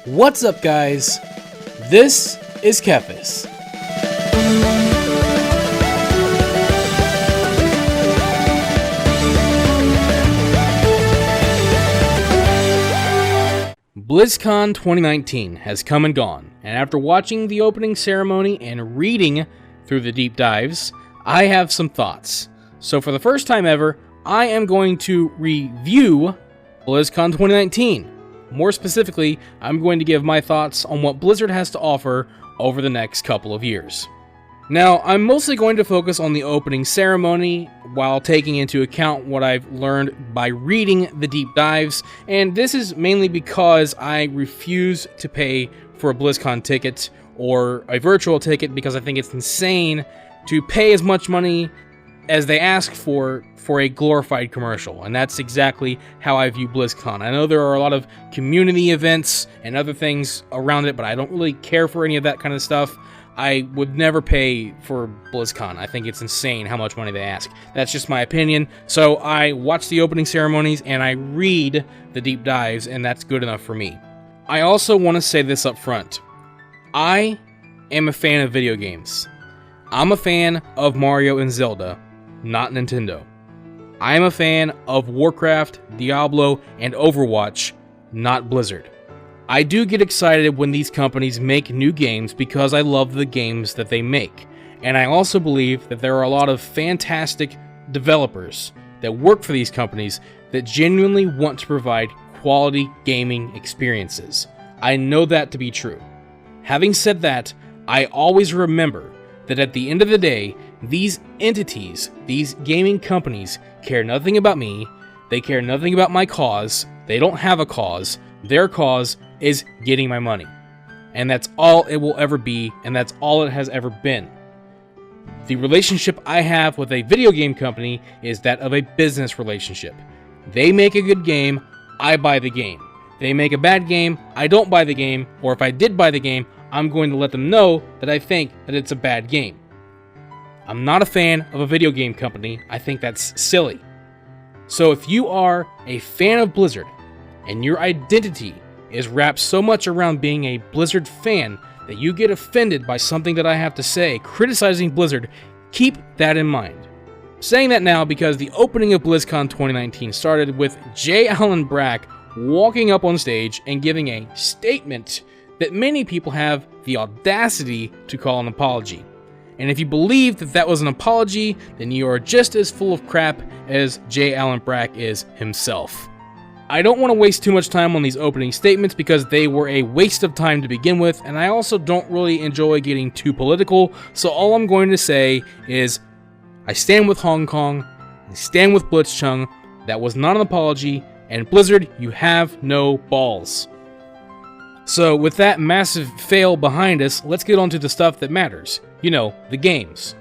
What's up, guys? This is TheKephas. Blizzcon 2019 has come and gone, and after watching the opening ceremony and reading through the deep dives, I have some thoughts. So for the first time ever, I am going to review Blizzcon 2019. More specifically, I'm going to give my thoughts on what Blizzard has to offer over the next couple of years. Now, I'm mostly going to focus on the opening ceremony while taking into account what I've learned by reading the deep dives, and this is mainly because I refuse to pay for a BlizzCon ticket or a virtual ticket because I think it's insane to pay as much money as they ask for a glorified commercial, and that's exactly how I view BlizzCon. I know there are a lot of community events and other things around it, but I don't really care for any of that kind of stuff. I would never pay for BlizzCon. I think it's insane how much money they ask. That's just my opinion. So I watch the opening ceremonies and I read the deep dives, and that's good enough for me. I also want to say this up front. I am a fan of video games. I'm a fan of Mario and Zelda, not Nintendo. I am a fan of Warcraft, Diablo, and Overwatch, not Blizzard. I do get excited when these companies make new games because I love the games that they make. And I also believe that there are a lot of fantastic developers that work for these companies that genuinely want to provide quality gaming experiences. I know that to be true. Having said that, I always remember that at the end of the day, these entities, these gaming companies, care nothing about me. They care nothing about my cause. They don't have a cause. Their cause is getting my money. And that's all it will ever be, and that's all it has ever been. The relationship I have with a video game company is that of a business relationship. They make a good game, I buy the game. They make a bad game, I don't buy the game, or if I did buy the game, I'm going to let them know that I think that it's a bad game. I'm not a fan of a video game company. I think that's silly. So if you are a fan of Blizzard and your identity is wrapped so much around being a Blizzard fan that you get offended by something that I have to say criticizing Blizzard, keep that in mind. I'm saying that now because the opening of BlizzCon 2019 started with J. Allen Brack walking up on stage and giving a statement that many people have the audacity to call an apology. And if you believe that that was an apology, then you are just as full of crap as J. Allen Brack is himself. I don't want to waste too much time on these opening statements because they were a waste of time to begin with, and I also don't really enjoy getting too political, so all I'm going to say is, I stand with Hong Kong, I stand with Blitzchung, that was not an apology, and Blizzard, you have no balls. So with that massive fail behind us, let's get on to the stuff that matters. You know, the games.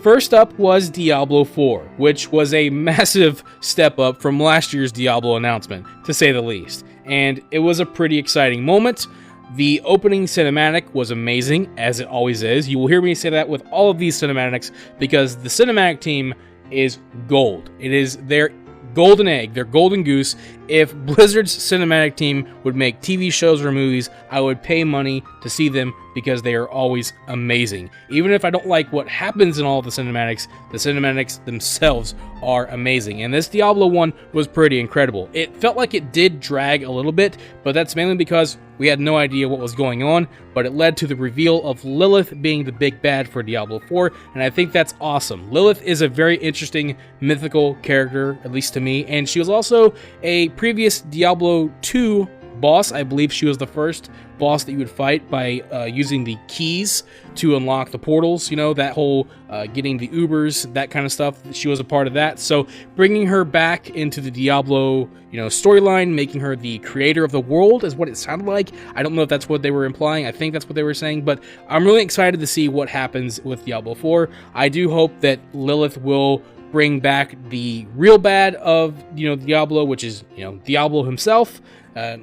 First up was Diablo 4, which was a massive step up from last year's Diablo announcement, to say the least. And it was a pretty exciting moment. The opening cinematic was amazing, as it always is. You will hear me say that with all of these cinematics, because the cinematic team is gold. It is their golden egg, their golden goose. If Blizzard's cinematic team would make TV shows or movies, I would pay money to see them because they are always amazing. Even if I don't like what happens in all of the cinematics themselves are amazing. And this Diablo one was pretty incredible. It felt like it did drag a little bit, but that's mainly because we had no idea what was going on, but it led to the reveal of Lilith being the big bad for Diablo 4, and I think that's awesome. Lilith is a very interesting mythical character, at least to me, and she was also a previous Diablo 2 boss. I believe she was the first boss that you would fight by using the keys to unlock the portals, you know, that whole getting the Ubers, that kind of stuff. She was a part of that. So bringing her back into the Diablo, storyline, making her the creator of the world is what it sounded like. I don't know if that's what they were implying. I think that's what they were saying, but I'm really excited to see what happens with Diablo 4. I do hope that Lilith will bring back the real bad of, Diablo, which is, Diablo himself.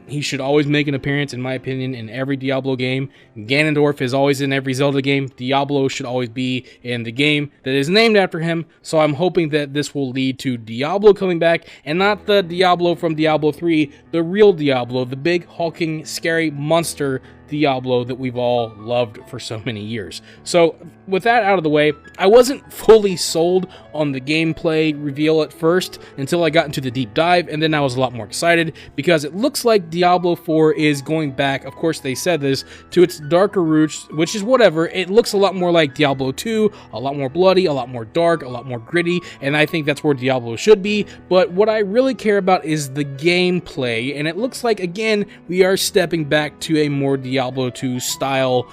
He should always make an appearance, in my opinion, in every Diablo game. Ganondorf is always in every Zelda game. Diablo should always be in the game that is named after him. So I'm hoping that this will lead to Diablo coming back, and not the Diablo from Diablo 3, the real Diablo, the big, hulking, scary monster Diablo that we've all loved for so many years. So with that out of the way, I wasn't fully sold on the gameplay reveal at first until I got into the deep dive, and then I was a lot more excited because it looks like Diablo 4 is going back, of course they said this, to its darker roots, which is whatever. It looks a lot more like Diablo 2, a lot more bloody, a lot more dark, a lot more gritty, and I think that's where Diablo should be. But what I really care about is the gameplay, and it looks like, again, we are stepping back to a more Diablo 2 style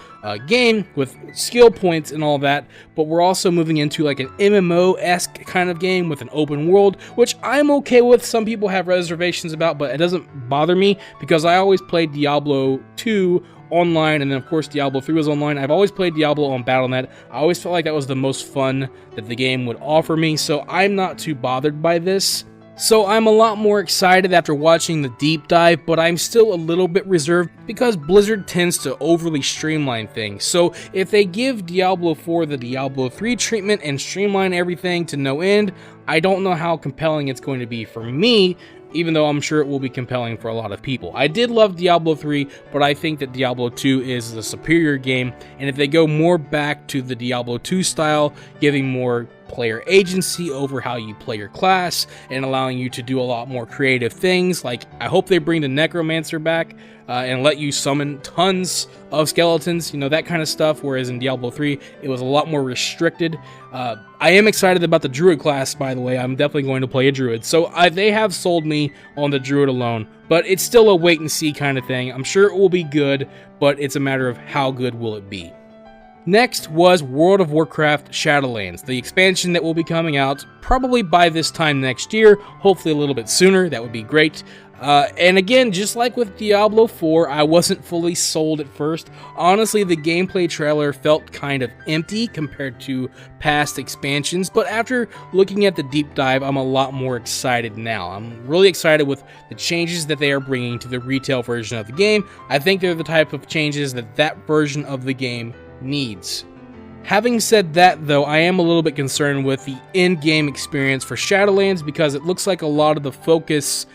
game with skill points and all that, but we're also moving into like an MMO-esque kind of game with an open world, which I'm okay with. Some people have reservations about, but it doesn't bother me because I always played Diablo 2 online, and then of course Diablo 3 was online. I've always played Diablo on Battle.net. I always felt like that was the most fun that the game would offer me, so I'm not too bothered by this. So I'm a lot more excited after watching the deep dive, but I'm still a little bit reserved because Blizzard tends to overly streamline things. So if they give Diablo 4 the Diablo 3 treatment and streamline everything to no end, I don't know how compelling it's going to be for me, even though I'm sure it will be compelling for a lot of people. I did love Diablo 3, but I think that Diablo 2 is the superior game, and if they go more back to the Diablo 2 style, giving more player agency over how you play your class and allowing you to do a lot more creative things, like I hope they bring the Necromancer back and let you summon tons of skeletons, you know, that kind of stuff, whereas in Diablo 3 it was a lot more restricted. I am excited about the Druid class, by the way. I'm definitely going to play a Druid, so they have sold me on the Druid alone, but it's still a wait and see kind of thing. I'm sure it will be good, but it's a matter of how good will it be. Next was World of Warcraft Shadowlands, the expansion that will be coming out probably by this time next year, hopefully a little bit sooner. That would be great. And again, just like with Diablo 4, I wasn't fully sold at first. Honestly, the gameplay trailer felt kind of empty compared to past expansions, but after looking at the deep dive, I'm a lot more excited now. I'm really excited with the changes that they are bringing to the retail version of the game. I think they're the type of changes that that version of the game needs. Having said that, though, I am a little bit concerned with the in-game experience for Shadowlands because it looks like a lot of the focus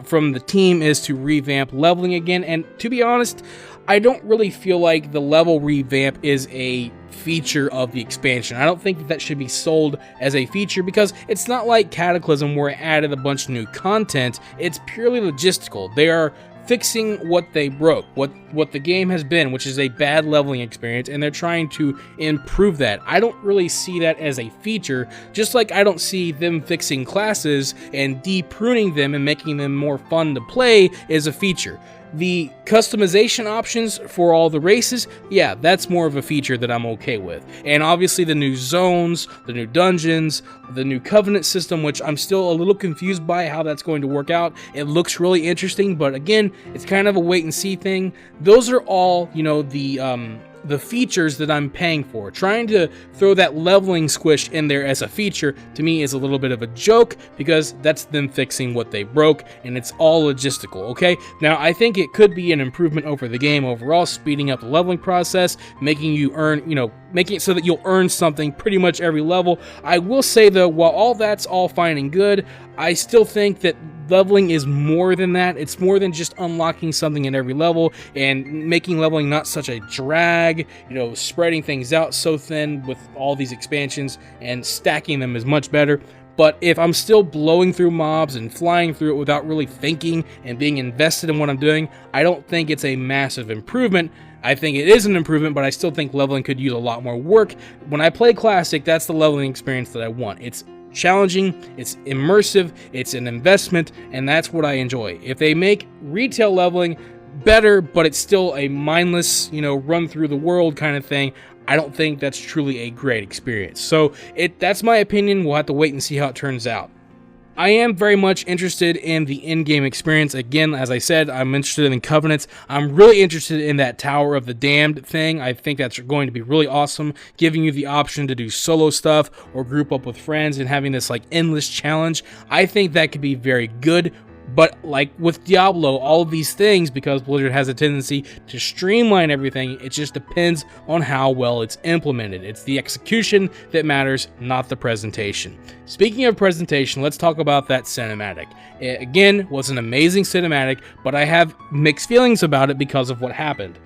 from the team is to revamp leveling again, and to be honest, I don't really feel like the level revamp is a feature of the expansion. I don't think that should be sold as a feature because it's not like Cataclysm where it added a bunch of new content. It's purely logistical. They are fixing what they broke, what the game has been, which is a bad leveling experience, and they're trying to improve that. I don't really see that as a feature, just like I don't see them fixing classes and de-pruning them and making them more fun to play as a feature. The customization options for all the races, yeah, that's more of a feature that I'm okay with. And obviously the new zones, the new dungeons, the new covenant system, which I'm still a little confused by how that's going to work out. It looks really interesting, but again, it's kind of a wait and see thing. Those are all, you know, the features that I'm paying for. Trying to throw that leveling squish in there as a feature, to me, is a little bit of a joke, because that's them fixing what they broke, and it's all logistical, okay? Now, I think it could be an improvement over the game overall, speeding up the leveling process, making you earn, you know, making it so that you'll earn something pretty much every level. I will say, though, while all that's all fine and good, I still think that leveling is more than that. It's more than just unlocking something at every level and making leveling not such a drag, you know, spreading things out so thin with all these expansions and stacking them is much better. But if I'm still blowing through mobs and flying through it without really thinking and being invested in what I'm doing, I don't think it's a massive improvement. I think it is an improvement, but I still think leveling could use a lot more work. When I play Classic, that's the leveling experience that I want. It's challenging, it's immersive, it's an investment, and that's what I enjoy. If they make retail leveling better, but it's still a mindless, you know, run through the world kind of thing, I don't think that's truly a great experience. So that's my opinion. We'll have to wait and see how it turns out. I am very much interested in the in-game experience. Again, as I said, I'm interested in Covenants. I'm really interested in that Tower of the Damned thing. I think that's going to be really awesome, giving you the option to do solo stuff or group up with friends and having this like endless challenge. I think that could be very good. But like with Diablo, all of these things, because Blizzard has a tendency to streamline everything, it just depends on how well it's implemented. It's the execution that matters, not the presentation. Speaking of presentation, let's talk about that cinematic. It, again, was an amazing cinematic, but I have mixed feelings about it because of what happened.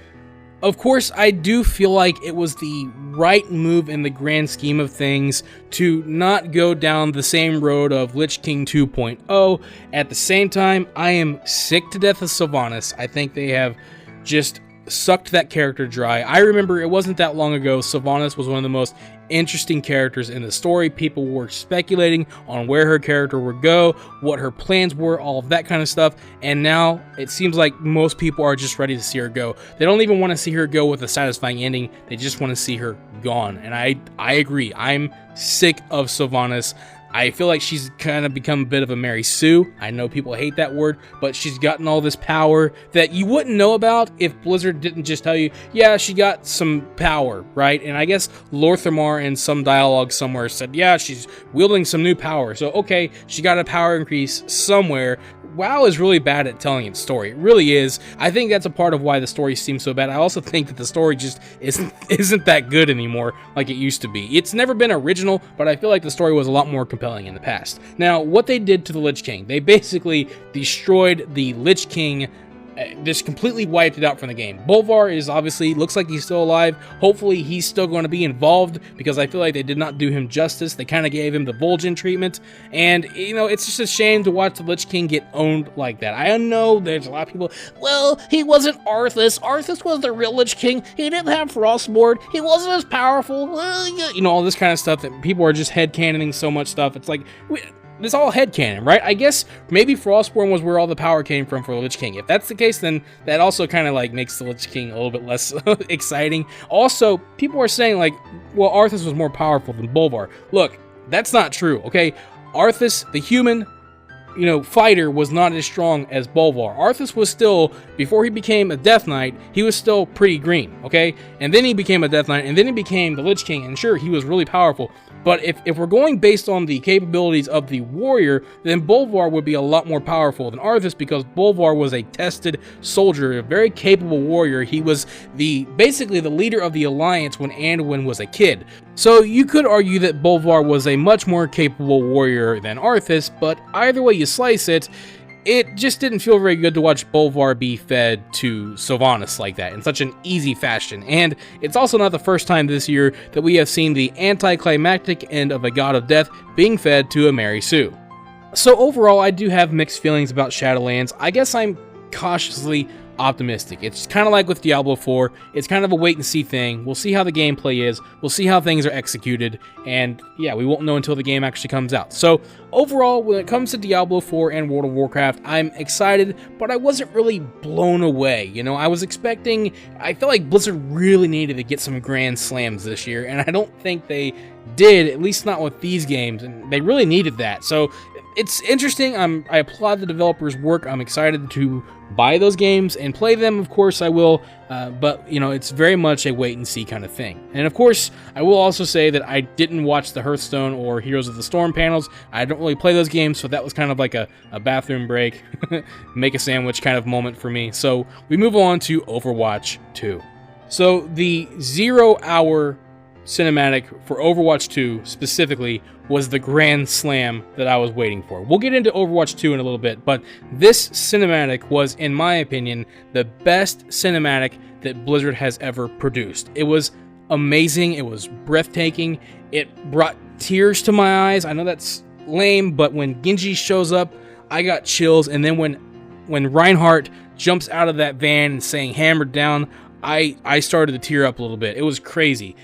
Of course, I do feel like it was the right move in the grand scheme of things to not go down the same road of Lich King 2.0. At the same time, I am sick to death of Sylvanas. I think they have just sucked that character dry. I remember it wasn't that long ago, Sylvanas was one of the most interesting characters in the story. People were speculating on where her character would go, what her plans were, all of that kind of stuff, and now it seems like most people are just ready to see her go. They don't even want to see her go with a satisfying ending, they just want to see her gone, and I agree. I'm sick of Sylvanas. I feel like she's kind of become a bit of a Mary Sue. I know people hate that word, but she's gotten all this power that you wouldn't know about if Blizzard didn't just tell you, yeah, she got some power, right? And I guess Lorthamar in some dialogue somewhere said, yeah, she's wielding some new power. So, okay, she got a power increase somewhere. WoW is really bad at telling its story. It really is. I think that's a part of why the story seems so bad. I also think that the story just isn't that good anymore like it used to be. It's never been original, but I feel like the story was a lot more compelling in the past. Now, what they did to the Lich King, they basically destroyed the Lich King, just completely wiped it out from the game. Bolvar is obviously, looks like he's still alive. Hopefully he's still going to be involved, because I feel like they did not do him justice. They kind of gave him the Vol'jin treatment, and you know, it's just a shame to watch the Lich King get owned like that. I know there's a lot of people, well, he wasn't Arthas. Arthas was the real Lich King. He didn't have Frostmourne. He wasn't as powerful. You know, all this kind of stuff that people are just headcanoning so much stuff. It's like, it's all headcanon, right? I guess maybe Frostborn was where all the power came from for the Lich King. If that's the case, then that also kind of like makes the Lich King a little bit less exciting. Also, people are saying like, well, Arthas was more powerful than Bolvar. Look, that's not true, okay? Arthas, the human, you know, fighter, was not as strong as Bolvar. Arthas was still, before he became a Death Knight, he was still pretty green, okay? And then he became a Death Knight, and then he became the Lich King, and sure, he was really powerful. But if we're going based on the capabilities of the warrior, then Bolvar would be a lot more powerful than Arthas, because Bolvar was a tested soldier, a very capable warrior. He was basically the leader of the Alliance when Anduin was a kid. So you could argue that Bolvar was a much more capable warrior than Arthas, but either way you slice it, it just didn't feel very good to watch Bolvar be fed to Sylvanas like that in such an easy fashion. And it's also not the first time this year that we have seen the anticlimactic end of a god of death being fed to a Mary Sue. So overall, I do have mixed feelings about Shadowlands. I guess I'm cautiously optimistic. It's kind of like with Diablo 4. It's kind of a wait and see thing. We'll see how the gameplay is. We'll see how things are executed. And yeah, we won't know until the game actually comes out. So overall, when it comes to Diablo 4 and World of Warcraft, I'm excited, but I wasn't really blown away. You know, I felt like Blizzard really needed to get some grand slams this year, and I don't think they did, at least not with these games, and they really needed that. So it's interesting. I applaud the developers' work. I'm excited to buy those games and play them. Of course I will, but you know, it's very much a wait and see kind of thing. And of course, I will also say that I didn't watch the Hearthstone or Heroes of the Storm panels. I don't really play those games, so that was kind of like a bathroom break, make a sandwich kind of moment for me. So we move on to Overwatch 2. So the 0-hour cinematic for Overwatch 2 specifically was the grand slam that I was waiting for. We'll get into Overwatch 2 in a little bit, but this cinematic was, in my opinion, the best cinematic that Blizzard has ever produced. It was amazing. It was breathtaking. It brought tears to my eyes. I know that's lame, but when Genji shows up, I got chills. And then when Reinhardt jumps out of that van and saying "hammered down," I started to tear up a little bit. It was crazy.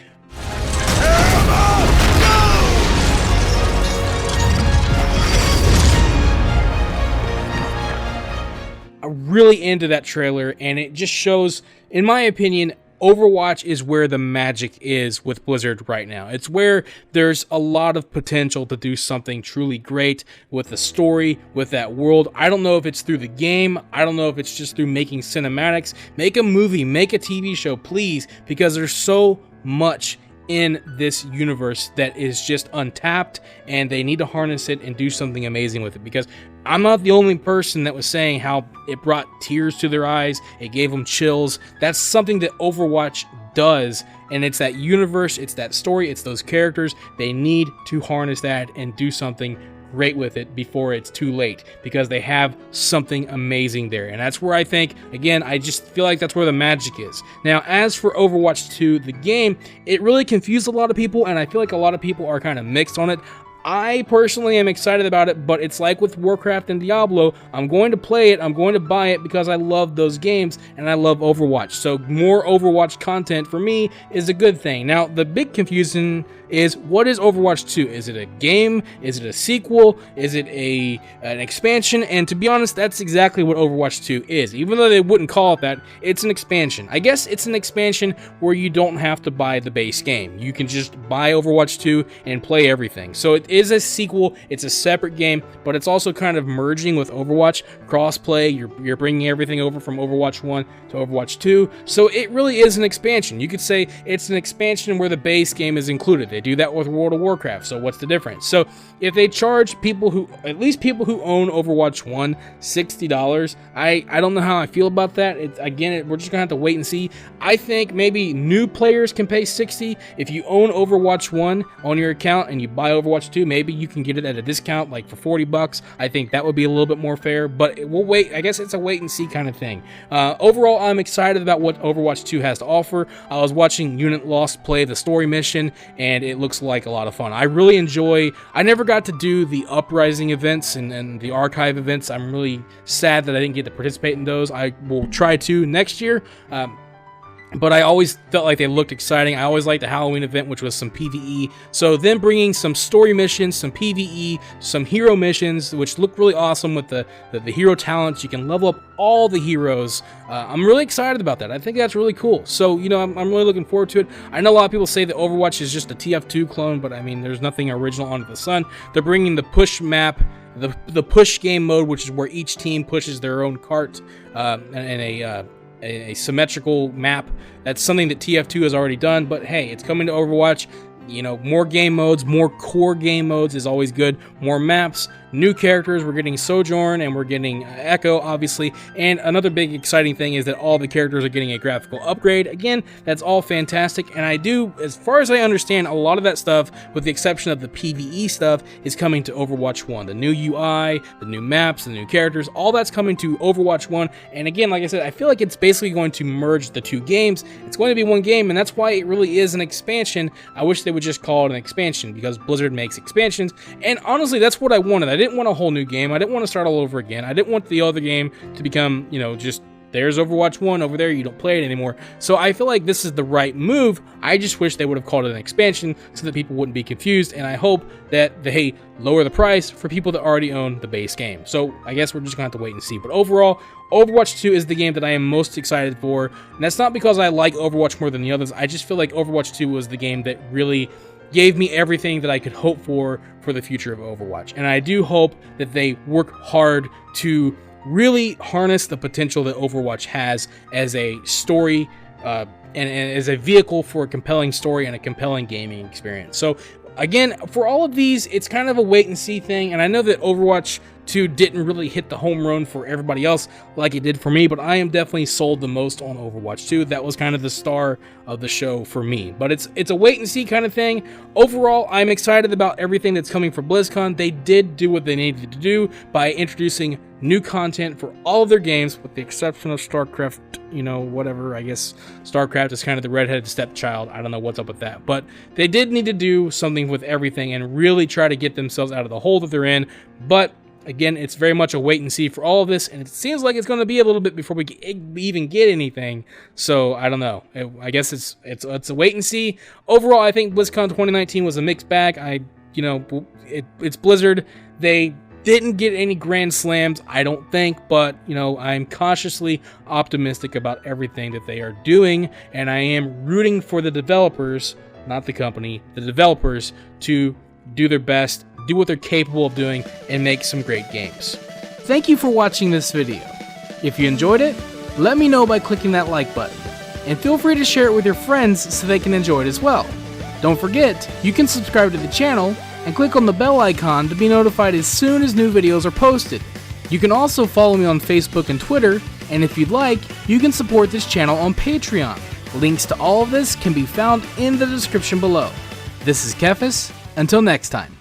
I'm really into that trailer, and it just shows, in my opinion, Overwatch is where the magic is with Blizzard right now. It's where there's a lot of potential to do something truly great with the story, with that world. I don't know if it's through the game. I don't know if it's just through making cinematics. Make a movie, make a TV show, please, because there's so much in this universe that is just untapped, and they need to harness it and do something amazing with it, because I'm not the only person that was saying how it brought tears to their eyes, it gave them chills. That's something that Overwatch does, and it's that universe, it's that story, it's those characters. They need to harness that and do something great with it before it's too late, because they have something amazing there. And that's where I think, again, I just feel like that's where the magic is. Now, as for Overwatch 2, the game, it really confused a lot of people, and I feel like a lot of people are kind of mixed on it. I personally am excited about it, but it's like with Warcraft and Diablo. I'm going to play it, I'm going to buy it because I love those games and I love Overwatch. So more Overwatch content for me is a good thing. Now, the big confusion is, what is Overwatch 2? Is it a game? Is it a sequel? Is it an expansion? And to be honest, that's exactly what Overwatch 2 is. Even though they wouldn't call it that, it's an expansion. I guess it's an expansion where you don't have to buy the base game. You can just buy Overwatch 2 and play everything. So it is a sequel, it's a separate game, but it's also kind of merging with Overwatch, cross-play, you're bringing everything over from Overwatch 1 to Overwatch 2, so it really is an expansion. You could say it's an expansion where the base game is included. They do that with World of Warcraft, so what's the difference? So if they charge people who, at least people who own Overwatch 1, $60, I don't know how I feel about that. We're just gonna have to wait and see. I think maybe new players can pay $60. If you own Overwatch 1 on your account and you buy Overwatch 2, maybe you can get it at a discount, like for $40. I think that would be a little bit more fair, but we'll wait. I guess it's a wait and see kind of thing. Overall, I'm excited about what Overwatch 2 has to offer. I was watching Unit Lost play the story mission, and it looks like a lot of fun. I really enjoy. I never got to do the Uprising events and the Archive events. I'm really sad that I didn't get to participate in those. I will try to next year. But I always felt like they looked exciting. I always liked the Halloween event, which was some PvE. So then bringing some story missions, some PvE, some hero missions, which look really awesome with the hero talents. You can level up all the heroes. I'm really excited about that. I think that's really cool. So, you know, I'm really looking forward to it. I know a lot of people say that Overwatch is just a TF2 clone, but I mean, there's nothing original under the sun. They're bringing the push map, the push game mode, which is where each team pushes their own cart and a symmetrical map. That's something that TF2 has already done, but hey, it's coming to Overwatch. You know, more game modes, more core game modes is always good. More maps, new characters. We're getting Sojourn and we're getting Echo, obviously. And another big exciting thing is that all the characters are getting a graphical upgrade. Again, that's all fantastic. And I do, as far as I understand, a lot of that stuff, with the exception of the PvE stuff, is coming to Overwatch 1. The new UI, the new maps, the new characters, all that's coming to Overwatch 1. And again, like I said, I feel like it's basically going to merge the two games. It's going to be one game, and that's why it really is an expansion. I wish they would just call it an expansion, because Blizzard makes expansions, and honestly, that's what I wanted. I didn't want a whole new game. I didn't want to start all over again. I didn't want the other game to become, you know, just there's Overwatch 1 over there, you don't play it anymore. So I feel like this is the right move. I just wish they would have called it an expansion so that people wouldn't be confused, and I hope that they lower the price for people that already own the base game. So I guess we're just gonna have to wait and see. But overall, Overwatch 2 is the game that I am most excited for, and that's not because I like Overwatch more than the others. I just feel like Overwatch 2 was the game that really gave me everything that I could hope for the future of Overwatch. And I do hope that they work hard to really harness the potential that Overwatch has as a story and as a vehicle for a compelling story and a compelling gaming experience. So again, for all of these, it's kind of a wait and see thing, and I know that Overwatch 2 didn't really hit the home run for everybody else like it did for me, but I am definitely sold the most on Overwatch 2. That was kind of the star of the show for me. But it's a wait and see kind of thing. Overall, I'm excited about everything that's coming for Blizzcon. They did do what they needed to do by introducing new content for all of their games, with the exception of StarCraft, you know, whatever. I guess StarCraft is kind of the redheaded stepchild. I don't know what's up with that. But they did need to do something with everything and really try to get themselves out of the hole that they're in. But again, it's very much a wait and see for all of this, and it seems like it's going to be a little bit before we even get anything. So I don't know. I guess it's a wait and see. Overall, I think BlizzCon 2019 was a mixed bag. It's Blizzard. They didn't get any grand slams, I don't think, but you know, I'm cautiously optimistic about everything that they are doing, and I am rooting for the developers, not the company, the developers, to do their best, do what they're capable of doing, and make some great games. Thank you for watching this video. If you enjoyed it, let me know by clicking that like button, and feel free to share it with your friends so they can enjoy it as well. Don't forget, you can subscribe to the channel and click on the bell icon to be notified as soon as new videos are posted. You can also follow me on Facebook and Twitter, and if you'd like, you can support this channel on Patreon. Links to all of this can be found in the description below. This is TheKephas. Until next time.